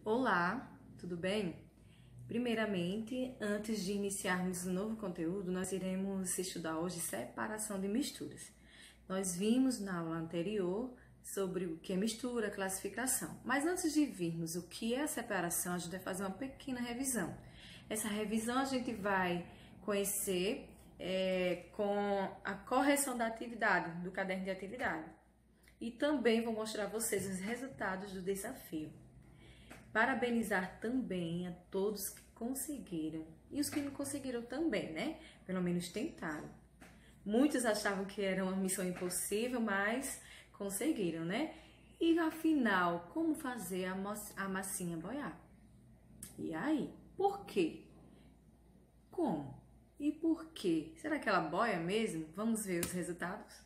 Olá, tudo bem? Primeiramente, antes de iniciarmos um novo conteúdo, nós iremos estudar hoje separação de misturas. Nós vimos na aula anterior sobre o que é mistura, classificação. Mas antes de virmos o que é a separação, a gente vai fazer uma pequena revisão. Essa revisão a gente vai conhecer com a correção da atividade, do caderno de atividade. E também vou mostrar a vocês os resultados do desafio. Parabenizar também a todos que conseguiram e os que não conseguiram também, né? Pelo menos tentaram. Muitos achavam que era uma missão impossível, mas conseguiram, né? E afinal, como fazer a massinha boiar? E aí, por quê? Como? E por quê? Será que ela boia mesmo? Vamos ver os resultados?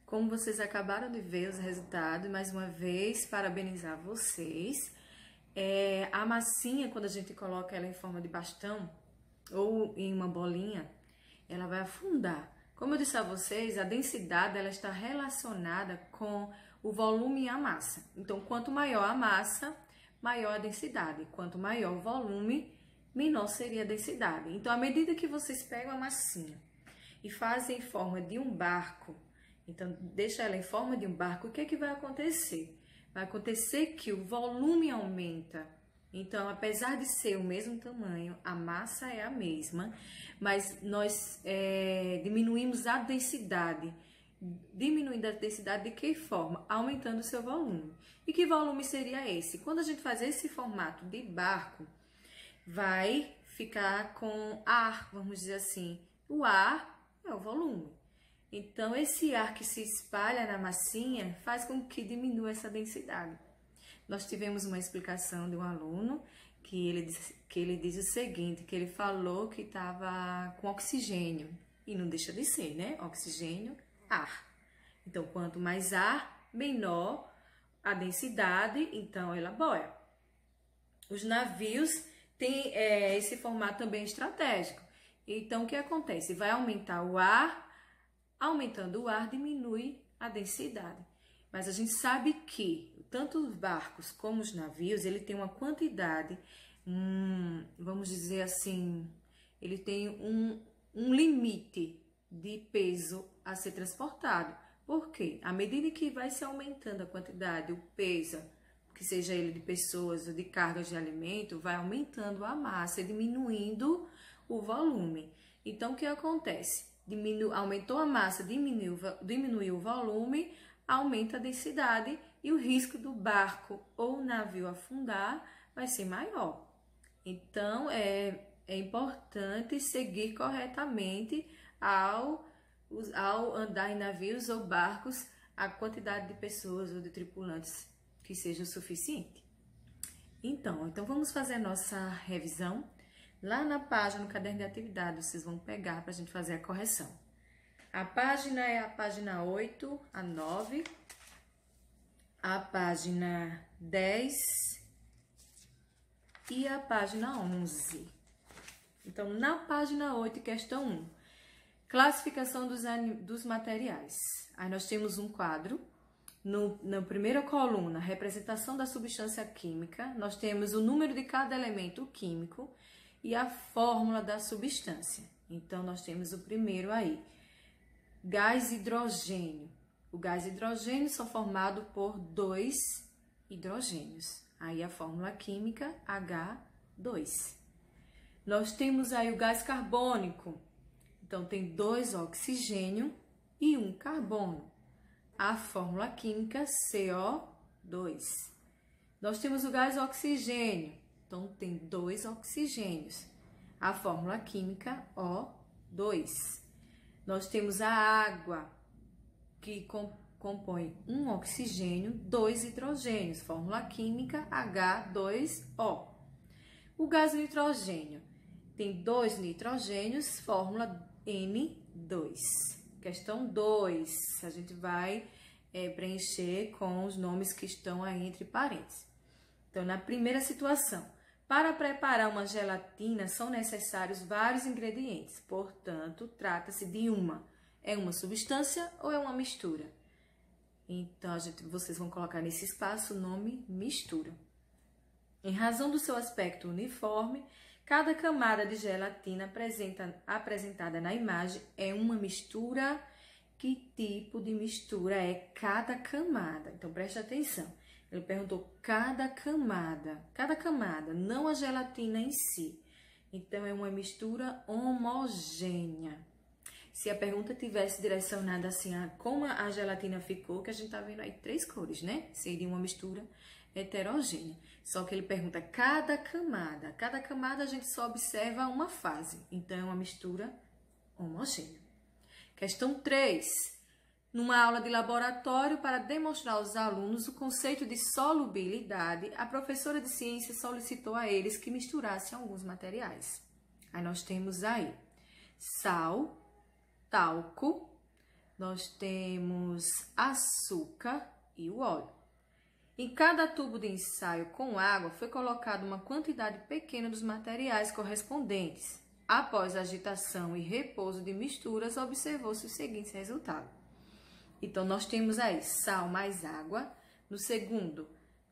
Como vocês acabaram de ver os resultados, mais uma vez, parabenizar vocês. A massinha, quando a gente coloca ela em forma de bastão ou em uma bolinha, ela vai afundar. Como eu disse a vocês, a densidade ela está relacionada com o volume e a massa. Então, quanto maior a massa, maior a densidade. Quanto maior o volume, menor seria a densidade. Então, à medida que vocês pegam a massinha e fazem em forma de um barco, então, deixa ela em forma de um barco, o que é que vai acontecer? Vai acontecer que o volume aumenta. Então, apesar de ser o mesmo tamanho, a massa é a mesma, mas nós diminuímos a densidade. Diminuindo a densidade de que forma? Aumentando o seu volume. E que volume seria esse? Quando a gente faz esse formato de barco, vai ficar com ar, vamos dizer assim. O ar é o volume. Então, esse ar que se espalha na massinha faz com que diminua essa densidade. Nós tivemos uma explicação de um aluno que ele diz o seguinte, que ele falou que estava com oxigênio. E não deixa de ser, né? Oxigênio, ar. Então, quanto mais ar, menor a densidade, então ela boia. Os navios têm esse formato também estratégico. Então, o que acontece? Vai aumentar o ar. Aumentando o ar, diminui a densidade. Mas a gente sabe que tanto os barcos como os navios, ele tem uma quantidade, vamos dizer assim, ele tem um limite de peso a ser transportado. Por quê? À medida que vai se aumentando a quantidade, o peso, que seja ele de pessoas ou de cargas de alimento, vai aumentando a massa, diminuindo o volume. Então, o que acontece? Aumentou a massa, diminuiu o volume, aumenta a densidade e o risco do barco ou navio afundar vai ser maior. Então, é importante seguir corretamente ao andar em navios ou barcos a quantidade de pessoas ou de tripulantes que seja o suficiente. Então vamos fazer a nossa revisão. Lá na página, no caderno de atividade, vocês vão pegar para a gente fazer a correção. A página é a página 8 a 9, a página 10 e a página 11. Então, na página 8, questão 1, classificação dos materiais. Aí nós temos um quadro, na primeira coluna, representação da substância química, nós temos o número de cada elemento químico, e a fórmula da substância. Então, nós temos o primeiro aí, gás hidrogênio. O gás hidrogênio são formado por 2 hidrogênios. Aí, a fórmula química, H2. Nós temos aí o gás carbônico. Então, tem 2 oxigênio e 1 carbono. A fórmula química, CO2. Nós temos o gás oxigênio. Então, tem 2 oxigênios. A fórmula química, O2. Nós temos a água. que compõe um oxigênio, 2 hidrogênios, fórmula química H2O. O gás nitrogênio tem 2 nitrogênios, fórmula N2. Questão 2, a gente vai preencher com os nomes que estão aí entre parênteses. Então, na primeira situação, para preparar uma gelatina são necessários vários ingredientes, portanto, trata-se de uma substância ou é uma mistura? Então, vocês vão colocar nesse espaço o nome mistura. Em razão do seu aspecto uniforme, cada camada de gelatina apresentada na imagem é uma mistura. Que tipo de mistura é cada camada? Então, preste atenção. Ele perguntou cada camada, não a gelatina em si. Então, é uma mistura homogênea. Se a pergunta tivesse direcionada assim a como a gelatina ficou, que a gente tá vendo aí 3 cores, né? Seria uma mistura heterogênea. Só que ele pergunta cada camada. Cada camada a gente só observa uma fase. Então, é uma mistura homogênea. Questão 3. Numa aula de laboratório, para demonstrar aos alunos o conceito de solubilidade, a professora de ciências solicitou a eles que misturassem alguns materiais. Aí nós temos aí sal, talco, nós temos açúcar e o óleo. Em cada tubo de ensaio com água foi colocada uma quantidade pequena dos materiais correspondentes. Após a agitação e repouso de misturas, observou-se o seguinte resultado. Então, nós temos aí sal mais água, no segundo,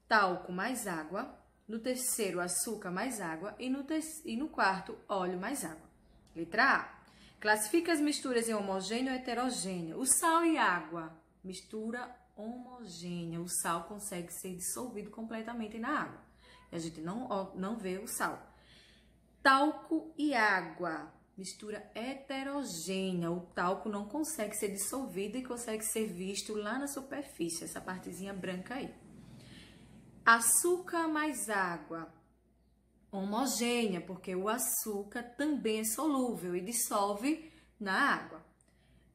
talco mais água, no terceiro, açúcar mais água e no quarto, óleo mais água. Letra A. Classifica as misturas em homogêneo ou heterogêneo. O sal e água, mistura homogênea. O sal consegue ser dissolvido completamente na água. E a gente não vê o sal. Talco e água, mistura heterogênea. O talco não consegue ser dissolvido e consegue ser visto lá na superfície, essa partezinha branca aí. Açúcar mais água, homogênea, porque o açúcar também é solúvel e dissolve na água.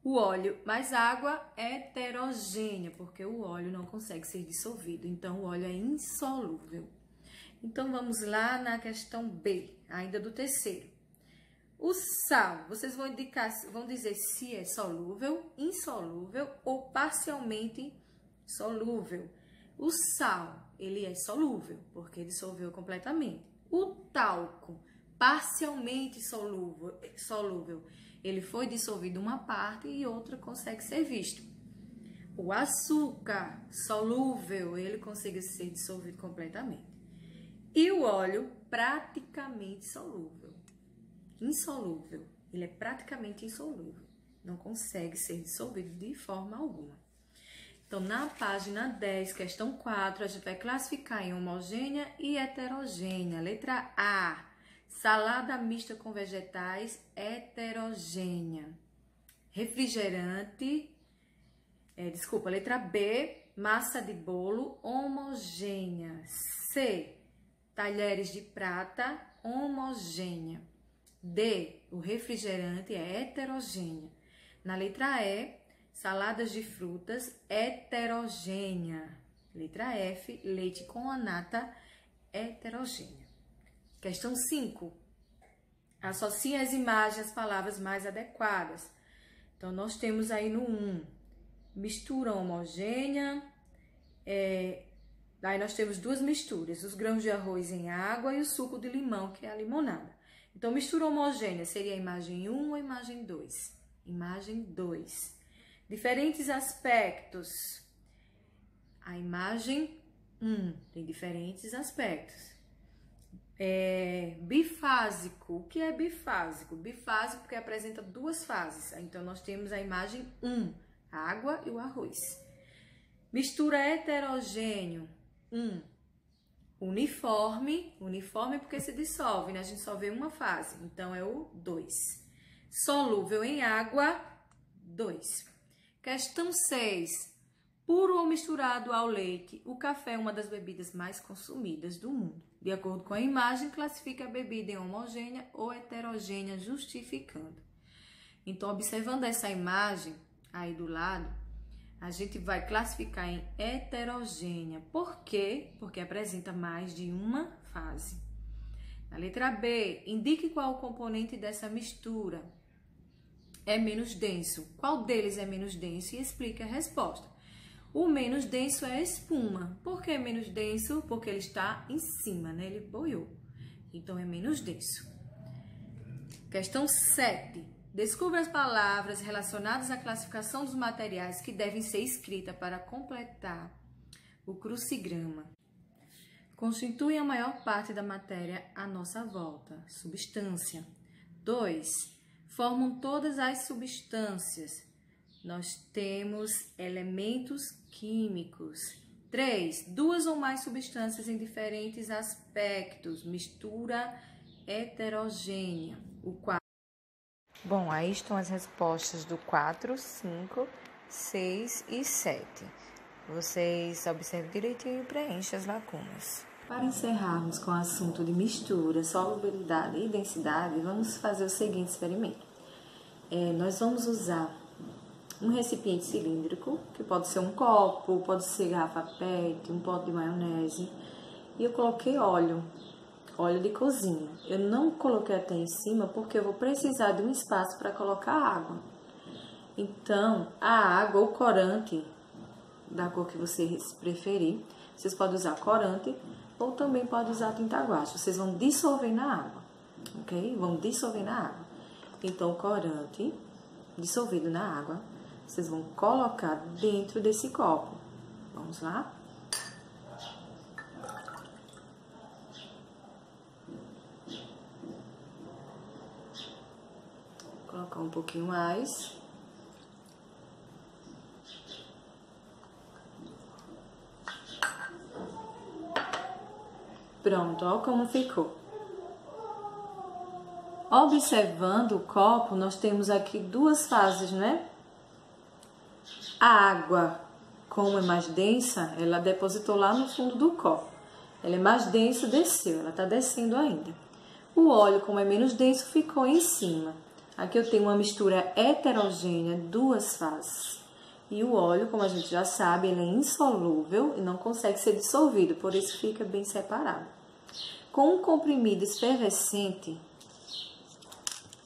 O óleo mais água, heterogênea, porque o óleo não consegue ser dissolvido, então o óleo é insolúvel. Então, vamos lá na questão B, ainda do terceiro. O sal, vocês vão dizer se é solúvel, insolúvel ou parcialmente solúvel. O sal, ele é solúvel, porque dissolveu completamente. O talco, parcialmente solúvel, ele foi dissolvido uma parte e outra consegue ser visto. O açúcar, solúvel, ele consegue ser dissolvido completamente. E o óleo, praticamente solúvel. Insolúvel. Ele é praticamente insolúvel. Não consegue ser dissolvido de forma alguma. Então, na página 10, questão 4, a gente vai classificar em homogênea e heterogênea. Letra A. Salada mista com vegetais, heterogênea. Refrigerante. Letra B. Massa de bolo, homogênea. C. Talheres de prata, homogênea. D, o refrigerante é heterogênea. Na letra E, saladas de frutas, heterogênea. Letra F, leite com a nata, heterogênea. Questão 5. Associe as imagens às palavras mais adequadas. Então, nós temos aí no 1, mistura homogênea, Daí nós temos 2 misturas, os grãos de arroz em água e o suco de limão, que é a limonada. Então, mistura homogênea seria a imagem 1 ou a imagem 2? Imagem 2. Diferentes aspectos. A imagem 1 tem diferentes aspectos. Bifásico. O que é bifásico? Bifásico porque apresenta 2 fases. Então, nós temos a imagem 1, a água e o arroz. Mistura heterogêneo. Uniforme porque se dissolve, né? A gente só vê uma fase, então é o 2. Solúvel em água, 2. Questão 6. Puro ou misturado ao leite, o café é uma das bebidas mais consumidas do mundo. De acordo com a imagem, classifica a bebida em homogênea ou heterogênea, justificando. Então, observando essa imagem aí do lado, a gente vai classificar em heterogênea. Por quê? Porque apresenta mais de uma fase. Na letra B, indique qual o componente dessa mistura é menos denso. Qual deles é menos denso? E explique a resposta. O menos denso é a espuma. Por que é menos denso? Porque ele está em cima, né? Ele boiou. Então, é menos denso. Questão 7. Descubra as palavras relacionadas à classificação dos materiais que devem ser escritas para completar o crucigrama. Constituem a maior parte da matéria à nossa volta. Substância. 2. Formam todas as substâncias. Nós temos elementos químicos. 3. Duas ou mais substâncias em diferentes aspectos. Mistura heterogênea. O 4. Bom, aí estão as respostas do 4, 5, 6 e 7. Vocês observem direitinho e preenchem as lacunas. Para encerrarmos com o assunto de mistura, solubilidade e densidade, vamos fazer o seguinte experimento. Nós vamos usar um recipiente cilíndrico, que pode ser um copo, pode ser garrafa PET, um pote de maionese, e eu coloquei óleo de cozinha. Eu não coloquei até em cima porque eu vou precisar de um espaço para colocar água. Então, a água ou corante, da cor que vocês preferirem, vocês podem usar corante ou também podem usar tinta guache. Vocês vão dissolver na água, ok? Vão dissolver na água. Então, o corante dissolvido na água, vocês vão colocar dentro desse copo. Vamos lá? Vou colocar um pouquinho mais. Pronto, ó como ficou. Observando o copo, nós temos aqui duas fases, né? A água, como é mais densa, ela depositou lá no fundo do copo. Ela é mais densa, desceu, ela tá descendo ainda. O óleo, como é menos denso, ficou em cima. Aqui eu tenho uma mistura heterogênea, duas fases. E o óleo, como a gente já sabe, ele é insolúvel e não consegue ser dissolvido, por isso fica bem separado. Com um comprimido efervescente,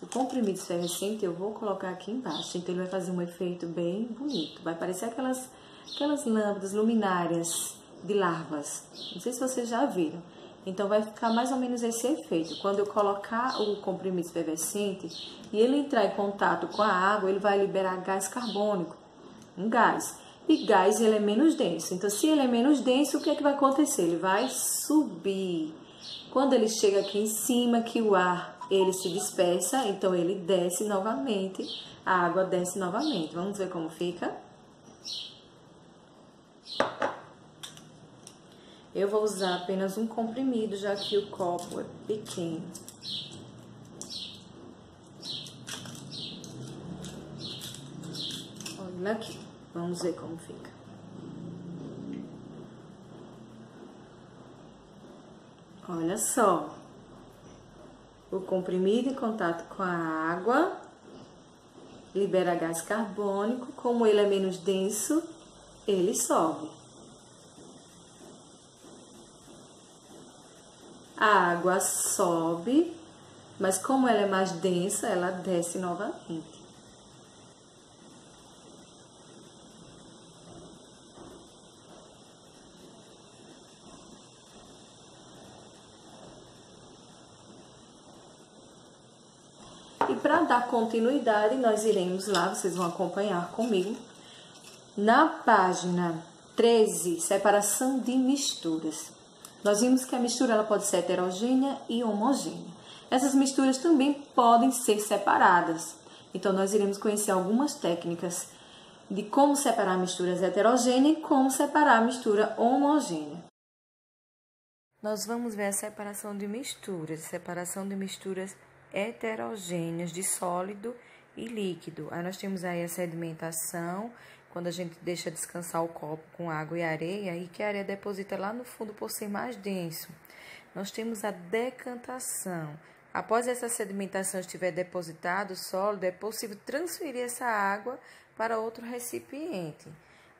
o comprimido efervescente eu vou colocar aqui embaixo, então ele vai fazer um efeito bem bonito. Vai parecer aquelas lâmpadas luminárias de larvas. Não sei se vocês já viram. Então vai ficar mais ou menos esse efeito. Quando eu colocar o comprimido efervescente e ele entrar em contato com a água, ele vai liberar gás carbônico, um gás. E gás ele é menos denso. Então se ele é menos denso, o que é que vai acontecer? Ele vai subir. Quando ele chega aqui em cima, que o ar ele se dispersa, então ele desce novamente, a água desce novamente. Vamos ver como fica? Eu vou usar apenas um comprimido, já que o copo é pequeno. Olha aqui, vamos ver como fica. Olha só. O comprimido em contato com a água libera gás carbônico. Como ele é menos denso, ele sobe. A água sobe, mas como ela é mais densa, ela desce novamente. E para dar continuidade, nós iremos lá, vocês vão acompanhar comigo, na página 13, separação de misturas. Nós vimos que a mistura ela pode ser heterogênea e homogênea. Essas misturas também podem ser separadas. Então, nós iremos conhecer algumas técnicas de como separar misturas heterogêneas e como separar a mistura homogênea. Nós vamos ver a separação de misturas heterogêneas de sólido e líquido. Aí nós temos aí a sedimentação, quando a gente deixa descansar o copo com água e areia, e que a areia deposita lá no fundo por ser mais denso. Nós temos a decantação. Após essa sedimentação estiver depositado o sólido, é possível transferir essa água para outro recipiente.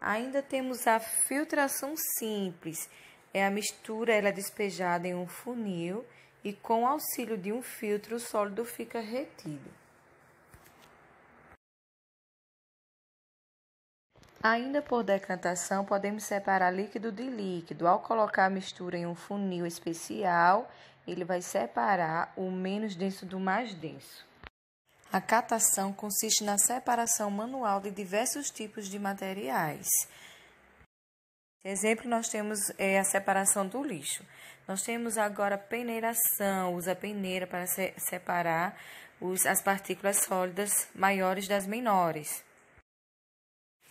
Ainda temos a filtração simples. A mistura ela é despejada em um funil e com o auxílio de um filtro o sólido fica retido. Ainda por decantação, podemos separar líquido de líquido. Ao colocar a mistura em um funil especial, ele vai separar o menos denso do mais denso. A catação consiste na separação manual de diversos tipos de materiais. Exemplo, nós temos a separação do lixo. Nós temos agora a peneiração, usa a peneira para separar as partículas sólidas maiores das menores.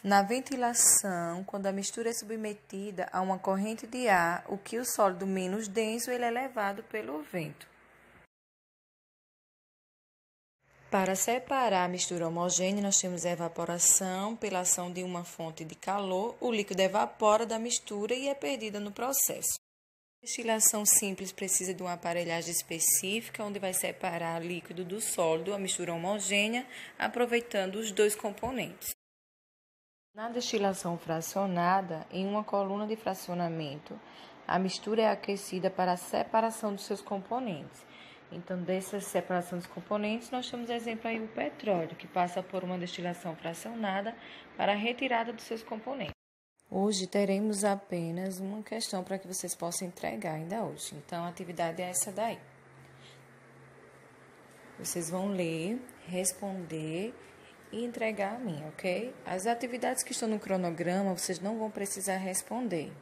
Na ventilação, quando a mistura é submetida a uma corrente de ar, o sólido menos denso ele é levado pelo vento. Para separar a mistura homogênea, nós temos a evaporação. Pela ação de uma fonte de calor, o líquido evapora da mistura e é perdido no processo. A destilação simples precisa de uma aparelhagem específica, onde vai separar o líquido do sólido, a mistura homogênea, aproveitando os dois componentes. Na destilação fracionada, em uma coluna de fracionamento, a mistura é aquecida para a separação dos seus componentes. Então, dessa separação dos componentes, nós temos exemplo aí o petróleo, que passa por uma destilação fracionada para a retirada dos seus componentes. Hoje teremos apenas uma questão para que vocês possam entregar ainda hoje. Então, a atividade é essa daí. Vocês vão ler, responder e entregar a mim, ok? As atividades que estão no cronograma, vocês não vão precisar responder.